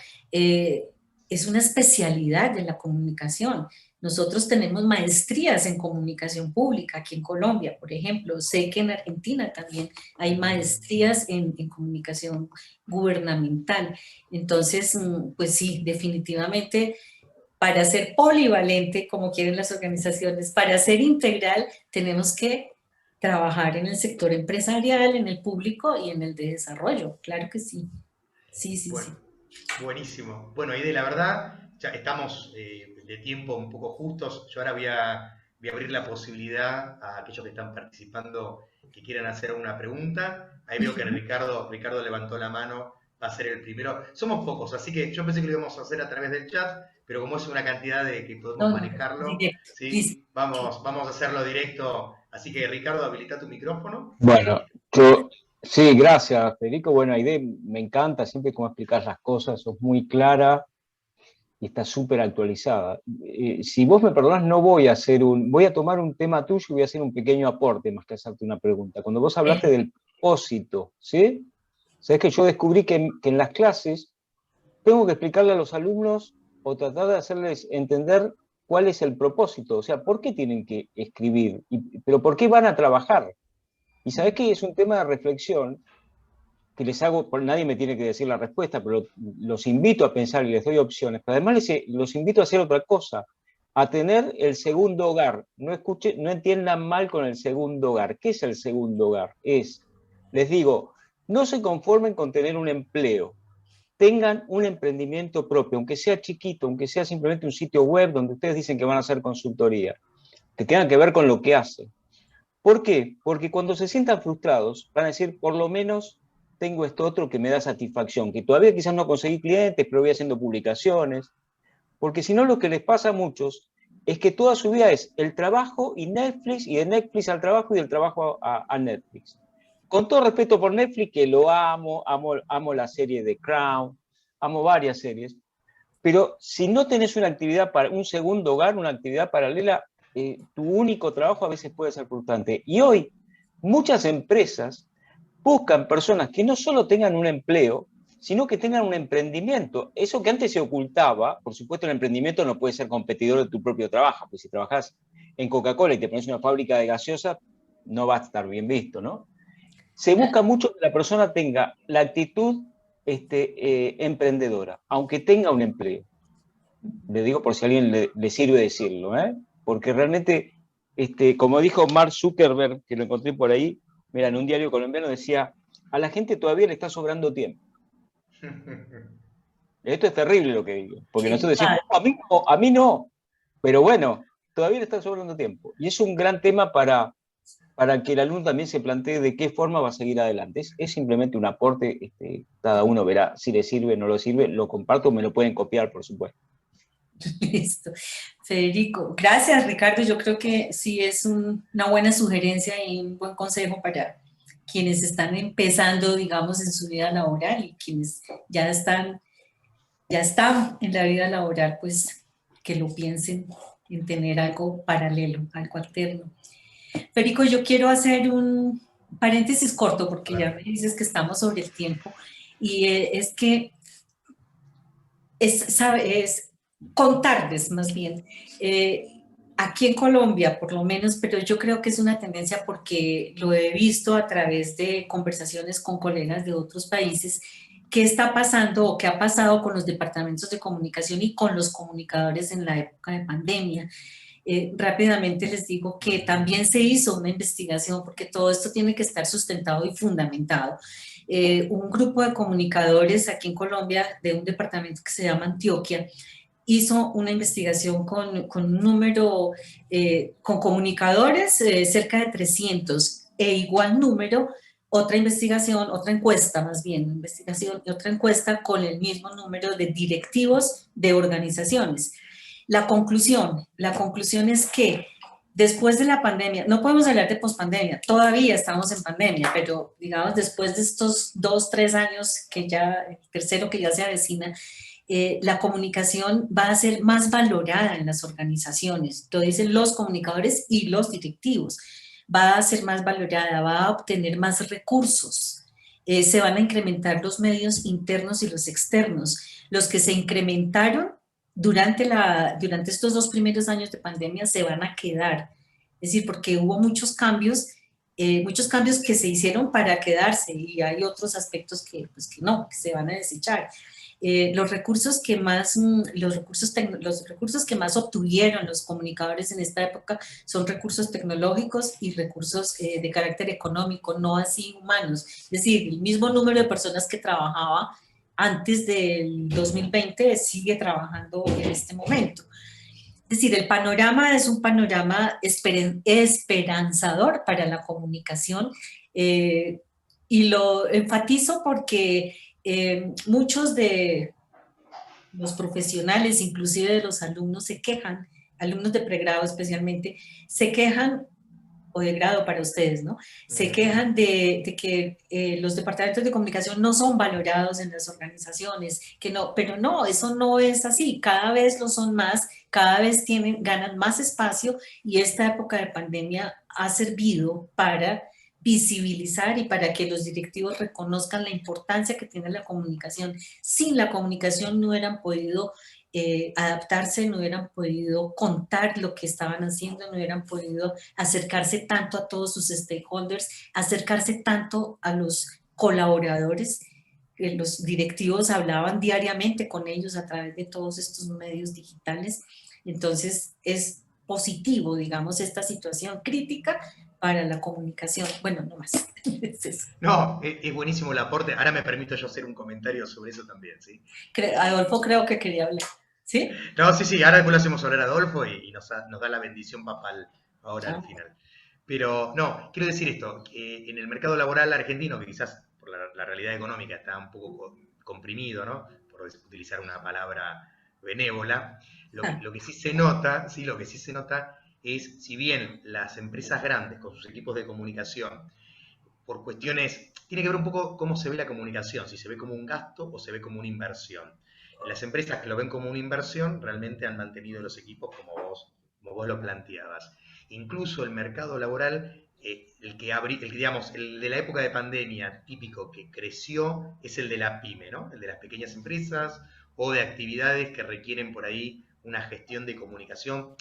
es una especialidad de la comunicación. Nosotros tenemos maestrías en comunicación pública aquí en Colombia, por ejemplo. Sé que en Argentina también hay maestrías en comunicación gubernamental. Entonces, pues sí, definitivamente, para ser polivalente, como quieren las organizaciones, para ser integral, tenemos que trabajar en el sector empresarial, en el público y en el de desarrollo. Claro que sí. Sí, sí, Bueno, sí. buenísimo. Bueno, y de la verdad, ya estamos de tiempo un poco justos. Yo ahora voy a abrir la posibilidad a aquellos que están participando que quieran hacer una pregunta. Ahí veo que Ricardo levantó la mano va a ser el primero. Somos pocos, así que yo pensé que lo íbamos a hacer a través del chat, pero como es una cantidad de que podemos No, no, manejarlo, directo. Listo. ¿sí? Vamos a hacerlo directo. Así que, Ricardo, habilita tu micrófono. Bueno, sí, gracias, Federico. Bueno, Aide, me encanta siempre cómo explicas las cosas, sos muy clara y está súper actualizada. Si vos me perdonás, no voy a voy a tomar un tema tuyo y voy a hacer un pequeño aporte más que hacerte una pregunta. Cuando vos hablaste del propósito, ¿sí? Sabés que yo descubrí que en las clases tengo que explicarle a los alumnos o tratar de hacerles entender cuál es el propósito, o sea, por qué tienen que escribir, pero por qué van a trabajar. Y sabés que es un tema de reflexión que les hago, nadie me tiene que decir la respuesta, pero los invito a pensar y les doy opciones. Pero además los invito a hacer otra cosa, a tener el segundo hogar. No entiendan mal con el segundo hogar. ¿Qué es el segundo hogar? Les digo, no se conformen con tener un empleo. Tengan un emprendimiento propio, aunque sea chiquito, aunque sea simplemente un sitio web donde ustedes dicen que van a hacer consultoría, que tengan que ver con lo que hacen. ¿Por qué? Porque cuando se sientan frustrados, van a decir, por lo menos tengo esto otro que me da satisfacción, que todavía quizás no conseguí clientes, pero voy haciendo publicaciones, porque si no lo que les pasa a muchos es que toda su vida es el trabajo y Netflix, y de Netflix al trabajo y del trabajo a Netflix. Con todo respeto por Netflix, que lo amo la serie de Crown, amo varias series, pero si no tenés una actividad, un segundo hogar, una actividad paralela, tu único trabajo a veces puede ser frustrante. Y hoy muchas empresas buscan personas que no solo tengan un empleo, sino que tengan un emprendimiento. Eso que antes se ocultaba, por supuesto el emprendimiento no puede ser competidor de tu propio trabajo, pues si trabajás en Coca-Cola y te pones una fábrica de gaseosas, no va a estar bien visto, ¿no? Se busca mucho que la persona tenga la actitud emprendedora, aunque tenga un empleo. Le digo por si a alguien le sirve decirlo, ¿eh? Porque realmente, como dijo Mark Zuckerberg, que lo encontré por ahí, mira, en un diario colombiano decía, a la gente todavía le está sobrando tiempo. Esto es terrible lo que digo, porque nosotros decimos, a mí no, pero bueno, todavía le está sobrando tiempo. Y es un gran tema para que el alumno también se plantee de qué forma va a seguir adelante. Es simplemente un aporte, cada uno verá si le sirve o no le sirve, lo comparto, me lo pueden copiar, por supuesto. Listo. Federico, gracias Ricardo, yo creo que sí es una buena sugerencia y un buen consejo para quienes están empezando, digamos, en su vida laboral y quienes ya están en la vida laboral, pues que lo piensen en tener algo paralelo, algo alterno. Federico, yo quiero hacer un paréntesis corto porque ya me dices que estamos sobre el tiempo y es que es contarles más bien, aquí en Colombia por lo menos, pero yo creo que es una tendencia porque lo he visto a través de conversaciones con colegas de otros países, qué está pasando o qué ha pasado con los departamentos de comunicación y con los comunicadores en la época de pandemia. Rápidamente les digo que también se hizo una investigación porque todo esto tiene que estar sustentado y fundamentado. Un grupo de comunicadores aquí en Colombia de un departamento que se llama Antioquia hizo una investigación con un número, con comunicadores, cerca de 300, e igual número, otra investigación, otra encuesta más bien, investigación y otra encuesta con el mismo número de directivos de organizaciones. La conclusión es que después de la pandemia, no podemos hablar de pospandemia, todavía estamos en pandemia, pero digamos después de estos 2, 3 años, que ya, el tercero que ya se avecina, la comunicación va a ser más valorada en las organizaciones, lo dicen los comunicadores y los directivos, va a ser más valorada, va a obtener más recursos, se van a incrementar los medios internos y los externos, los que se incrementaron durante estos 2 primeros años de pandemia se van a quedar, es decir, porque hubo muchos cambios que se hicieron para quedarse y hay otros aspectos que no, que se van a desechar. Los recursos que más obtuvieron los comunicadores en esta época son recursos tecnológicos y recursos de carácter económico, no así humanos. Es decir, el mismo número de personas que trabajaba antes del 2020 sigue trabajando en este momento. Es decir, el panorama es un panorama esperanzador para la comunicación y lo enfatizo porque muchos de los profesionales, inclusive de los alumnos, se quejan, alumnos de pregrado especialmente, se quejan, o de grado para ustedes, ¿no? Se quejan de que los departamentos de comunicación no son valorados en las organizaciones, que no, pero no, eso no es así, cada vez lo son más, cada vez ganan más espacio, y esta época de pandemia ha servido para visibilizar y para que los directivos reconozcan la importancia que tiene la comunicación. Sin la comunicación no hubieran podido adaptarse, no hubieran podido contar lo que estaban haciendo, no hubieran podido acercarse tanto a todos sus stakeholders, acercarse tanto a los colaboradores. Los directivos hablaban diariamente con ellos a través de todos estos medios digitales. Entonces es positivo, digamos, esta situación crítica para la comunicación. Bueno, no más. Es eso. No, es buenísimo el aporte. Ahora me permito yo hacer un comentario sobre eso también, ¿sí? Adolfo creo que quería hablar. ¿Sí? No, sí, ahora después lo hacemos hablar a Adolfo y nos da la bendición papal ahora al final. Pero no, quiero decir esto, que en el mercado laboral argentino, que quizás por la realidad económica está un poco comprimido, ¿no? Por utilizar una palabra benévola, lo que sí se nota, es, si bien las empresas grandes con sus equipos de comunicación, por cuestiones, tiene que ver un poco cómo se ve la comunicación, si se ve como un gasto o se ve como una inversión. Las empresas que lo ven como una inversión realmente han mantenido los equipos como vos lo planteabas. Incluso el mercado laboral, digamos, el de la época de pandemia típico que creció es el de la pyme, ¿no? El de las pequeñas empresas o de actividades que requieren por ahí una gestión de comunicación,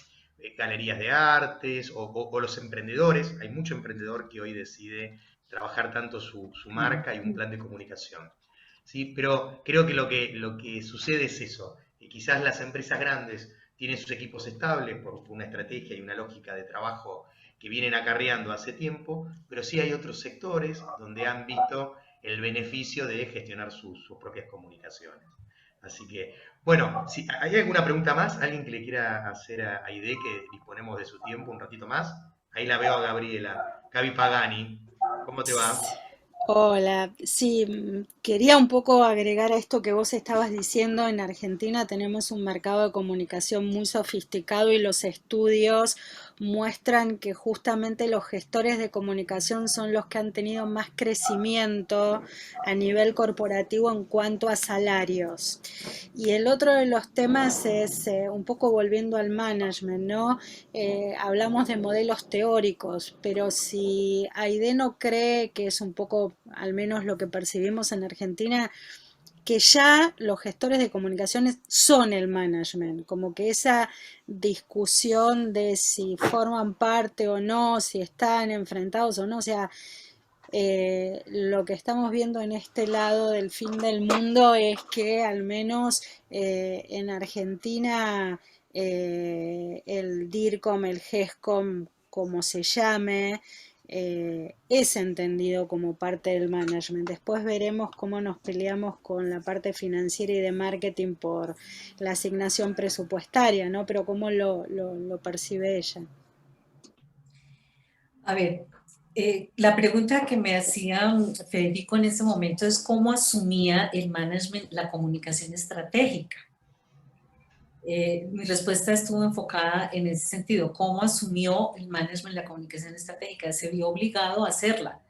galerías de artes o los emprendedores. Hay mucho emprendedor que hoy decide trabajar tanto su marca y un plan de comunicación. ¿Sí? Pero creo que lo que sucede es eso. Quizás las empresas grandes tienen sus equipos estables por una estrategia y una lógica de trabajo que vienen acarreando hace tiempo, pero sí hay otros sectores donde han visto el beneficio de gestionar sus propias comunicaciones. Así que, bueno, si hay alguna pregunta más, alguien que le quiera hacer a Aide, que disponemos de su tiempo un ratito más. Ahí la veo a Gabriela, Gaby Pagani. ¿Cómo te va? Hola, sí, quería un poco agregar a esto que vos estabas diciendo. En Argentina tenemos un mercado de comunicación muy sofisticado y los estudios muestran que justamente los gestores de comunicación son los que han tenido más crecimiento a nivel corporativo en cuanto a salarios. Y el otro de los temas es un poco volviendo al management, ¿no? Hablamos de modelos teóricos, pero si Aide no cree que es un poco, al menos lo que percibimos en Argentina, que ya los gestores de comunicaciones son el management, como que esa discusión de si forman parte o no, si están enfrentados o no, o sea, lo que estamos viendo en este lado del fin del mundo es que al menos en Argentina el DIRCOM, el GESCOM, como se llame, es entendido como parte del management. Después veremos cómo nos peleamos con la parte financiera y de marketing por la asignación presupuestaria, ¿no? Pero cómo lo percibe ella. A ver, la pregunta que me hacía Federico en ese momento es cómo asumía el management la comunicación estratégica. Mi respuesta estuvo enfocada en ese sentido, cómo asumió el management la comunicación estratégica, se vio obligado a hacerla.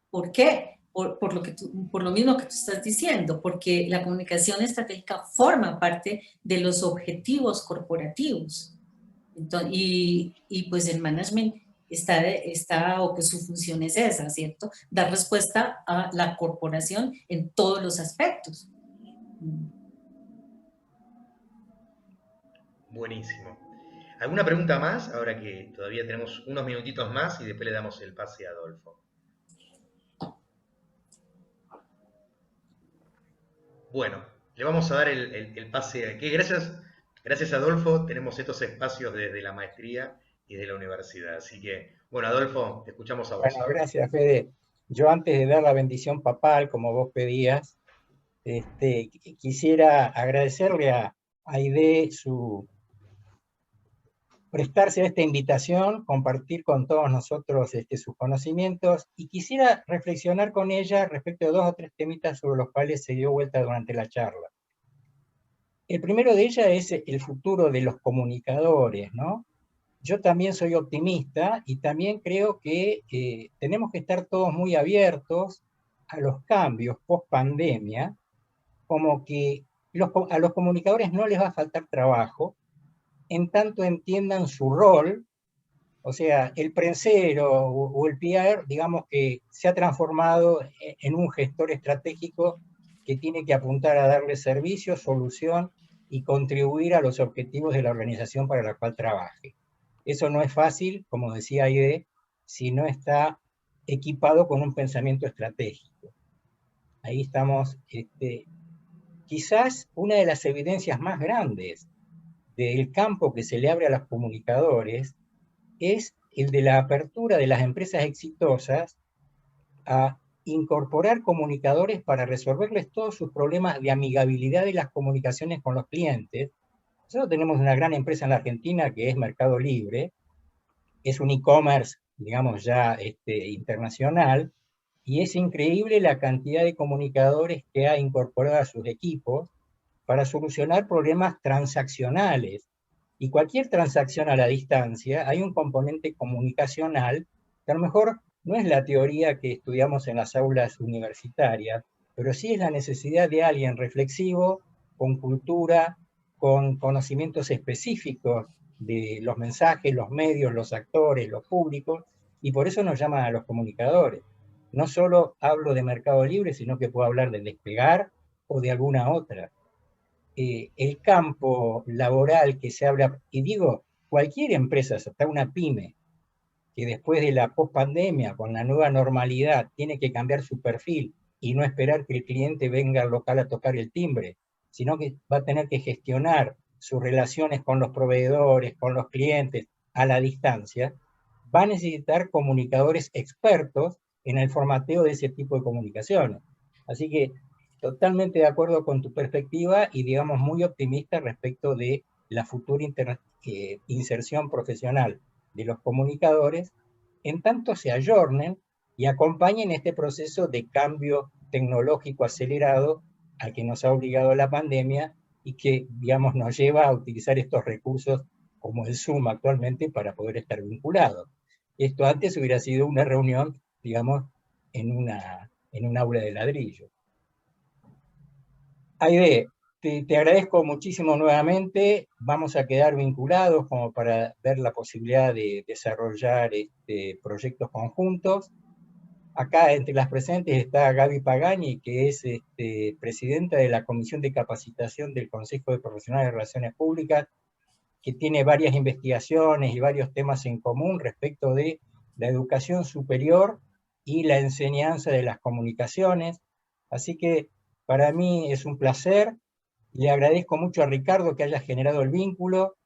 ¿Por qué? Por lo mismo que tú estás diciendo, porque la comunicación estratégica forma parte de los objetivos corporativos. Entonces, y pues el management o pues su función es esa, ¿cierto? Dar respuesta a la corporación en todos los aspectos. Buenísimo. ¿Alguna pregunta más? Ahora que todavía tenemos unos minutitos más y después le damos el pase a Adolfo. Bueno, le vamos a dar el pase. Que gracias Adolfo, tenemos estos espacios desde la maestría y de la universidad. Así que, bueno, Adolfo, te escuchamos a vos. Bueno, gracias, Fede. Yo antes de dar la bendición papal, como vos pedías, quisiera agradecerle a Aide su prestarse a esta invitación, compartir con todos nosotros sus conocimientos, y quisiera reflexionar con ella respecto a 2 o 3 temitas sobre los cuales se dio vuelta durante la charla. El primero de ellas es el futuro de los comunicadores, ¿no? Yo también soy optimista y también creo que tenemos que estar todos muy abiertos a los cambios post pandemia, como que a los comunicadores no les va a faltar trabajo, en tanto entiendan su rol. O sea, el prensero o el PR, digamos que se ha transformado en un gestor estratégico que tiene que apuntar a darle servicio, solución y contribuir a los objetivos de la organización para la cual trabaje. Eso no es fácil, como decía Aide, si no está equipado con un pensamiento estratégico. Ahí estamos. Quizás una de las evidencias más grandes del campo que se le abre a los comunicadores es el de la apertura de las empresas exitosas a incorporar comunicadores para resolverles todos sus problemas de amigabilidad de las comunicaciones con los clientes. Nosotros tenemos una gran empresa en la Argentina que es Mercado Libre, es un e-commerce, digamos, ya internacional, y es increíble la cantidad de comunicadores que ha incorporado a sus equipos para solucionar problemas transaccionales. Y cualquier transacción a la distancia, hay un componente comunicacional, que a lo mejor no es la teoría que estudiamos en las aulas universitarias, pero sí es la necesidad de alguien reflexivo, con cultura, con conocimientos específicos de los mensajes, los medios, los actores, los públicos, y por eso nos llaman a los comunicadores. No solo hablo de Mercado Libre, sino que puedo hablar de Despegar o de alguna otra. El campo laboral que se habla, y digo, cualquier empresa, hasta una pyme, que después de la pospandemia, con la nueva normalidad, tiene que cambiar su perfil y no esperar que el cliente venga al local a tocar el timbre, sino que va a tener que gestionar sus relaciones con los proveedores, con los clientes, a la distancia, va a necesitar comunicadores expertos en el formateo de ese tipo de comunicaciones. Así que totalmente de acuerdo con tu perspectiva y, digamos, muy optimista respecto de la futura inserción profesional de los comunicadores, en tanto se ayornen y acompañen este proceso de cambio tecnológico acelerado al que nos ha obligado la pandemia y que, digamos, nos lleva a utilizar estos recursos como el Zoom actualmente para poder estar vinculados. Esto antes hubiera sido una reunión, digamos, en un aula de ladrillo. Aide, te agradezco muchísimo nuevamente. Vamos a quedar vinculados como para ver la posibilidad de desarrollar proyectos conjuntos. Acá entre las presentes está Gaby Pagani, que es presidenta de la Comisión de Capacitación del Consejo de Profesionales de Relaciones Públicas, que tiene varias investigaciones y varios temas en común respecto de la educación superior y la enseñanza de las comunicaciones. Así que para mí es un placer. Le agradezco mucho a Ricardo que haya generado el vínculo.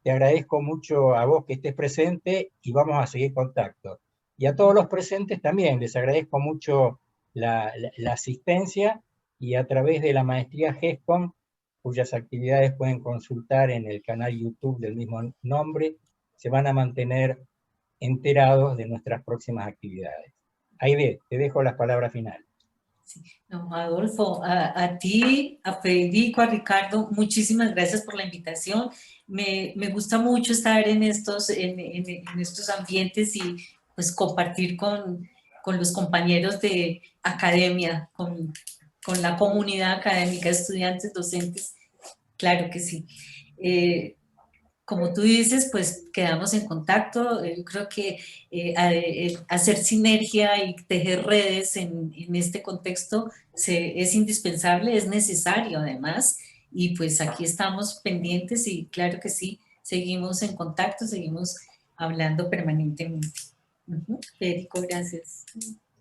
Te agradezco mucho a vos que estés presente y vamos a seguir contacto. Y a todos los presentes también les agradezco mucho la asistencia, y a través de la maestría GESCOM, cuyas actividades pueden consultar en el canal YouTube del mismo nombre, se van a mantener enterados de nuestras próximas actividades. Aide, te dejo las palabras finales. Sí. No, Adolfo, a ti, a Federico, a Ricardo, muchísimas gracias por la invitación. Me gusta mucho estar en estos ambientes y pues compartir con los compañeros de academia, con la comunidad académica, estudiantes, docentes. Claro que sí. Como tú dices, pues quedamos en contacto. Yo creo que hacer sinergia y tejer redes en este contexto es indispensable, es necesario además, y pues aquí estamos pendientes y claro que sí, seguimos en contacto, seguimos hablando permanentemente. Federico, gracias.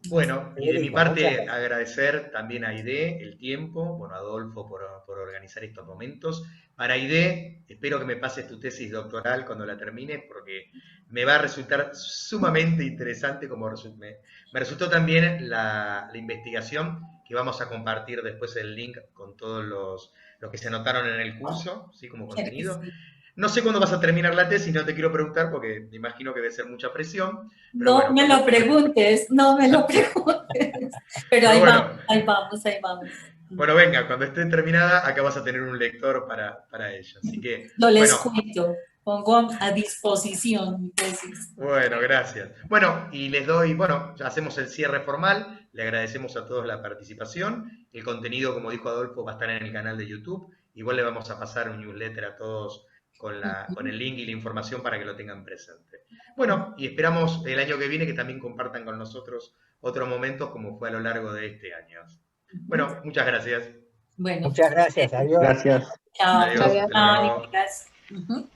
Bueno, y de mi Federico, muchas parte gracias. agradecer también a Aide el tiempo, bueno, a Adolfo por organizar estos momentos. Para Aide, espero que me pases tu tesis doctoral cuando la termine, porque me va a resultar sumamente interesante, como me resultó también la investigación, que vamos a compartir después el link con todos los que se anotaron en el curso, ¿sí? Como Claro que contenido. sí. No sé cuándo vas a terminar la tesis, no te quiero preguntar porque me imagino que debe ser mucha presión. Pero No bueno, me lo preguntes, no me lo preguntes. Pero ahí bueno, vamos, ahí vamos, ahí vamos. bueno, venga, cuando esté terminada, acá vas a tener un lector para ella. Así que, Yo les bueno, cuento, pongo a disposición mi tesis. bueno, gracias. Bueno, y les doy, bueno, ya hacemos el cierre formal, le agradecemos a todos la participación. El contenido, como dijo Adolfo, va a estar en el canal de YouTube. Igual le vamos a pasar un newsletter a todos con el link y la información para que lo tengan presente. Bueno, y esperamos el año que viene que también compartan con nosotros otros momentos como fue a lo largo de este año. Bueno, muchas gracias. Bueno, Muchas gracias, adiós. Gracias. chao, Adiós, hasta chao, luego. Nicolás. Ujú.